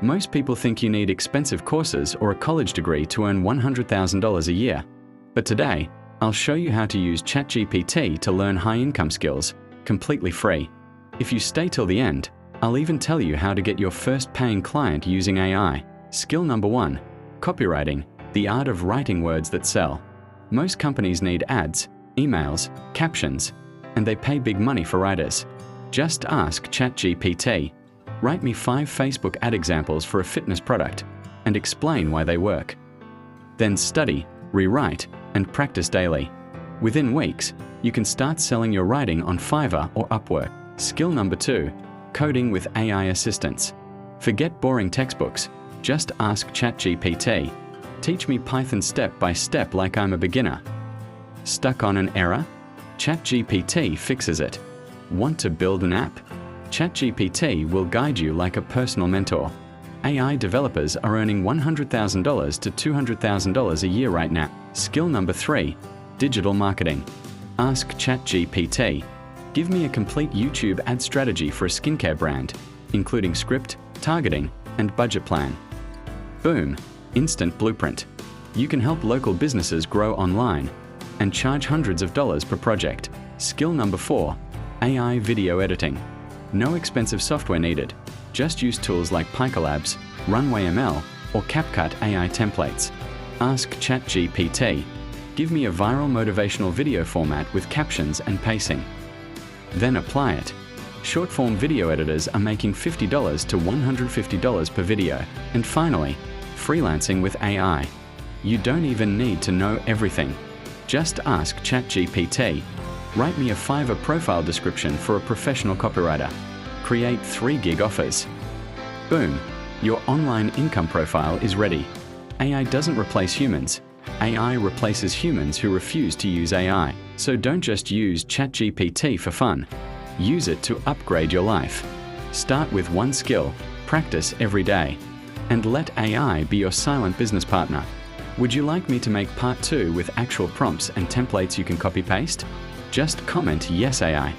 Most people think you need expensive courses or a college degree to earn $100,000 a year. But today, I'll show you how to use ChatGPT to learn high-income skills, completely free. If you stay till the end, I'll even tell you how to get your first paying client using AI. Skill number 1, copywriting, the art of writing words that sell. Most companies need ads, emails, captions, and they pay big money for writers. Just ask ChatGPT. Write me 5 Facebook ad examples for a fitness product and explain why they work. Then study, rewrite, and practice daily. Within weeks, you can start selling your writing on Fiverr or Upwork. Skill number 2, coding with AI assistants. Forget boring textbooks. Just ask ChatGPT. Teach me Python step by step like I'm a beginner. Stuck on an error? ChatGPT fixes it. Want to build an app? ChatGPT will guide you like a personal mentor. AI developers are earning $100,000 to $200,000 a year right now. Skill number 3, digital marketing. Ask ChatGPT. Give me a complete YouTube ad strategy for a skincare brand, including script, targeting, and budget plan. Boom, instant blueprint. You can help local businesses grow online and charge hundreds of dollars per project. Skill number 4, AI video editing. No expensive software needed. Just use tools like PyColabs, Runway ML, or CapCut AI templates. Ask ChatGPT. Give me a viral motivational video format with captions and pacing. Then apply it. Short-form video editors are making $50 to $150 per video. And finally, freelancing with AI. You don't even need to know everything. Just ask ChatGPT. Write me a Fiverr profile description for a professional copywriter. Create 3-gig offers. Boom, your online income profile is ready. AI doesn't replace humans. AI replaces humans who refuse to use AI. So don't just use ChatGPT for fun. Use it to upgrade your life. Start with one skill, practice every day, and let AI be your silent business partner. Would you like me to make part 2 with actual prompts and templates you can copy-paste? Just comment yes AI.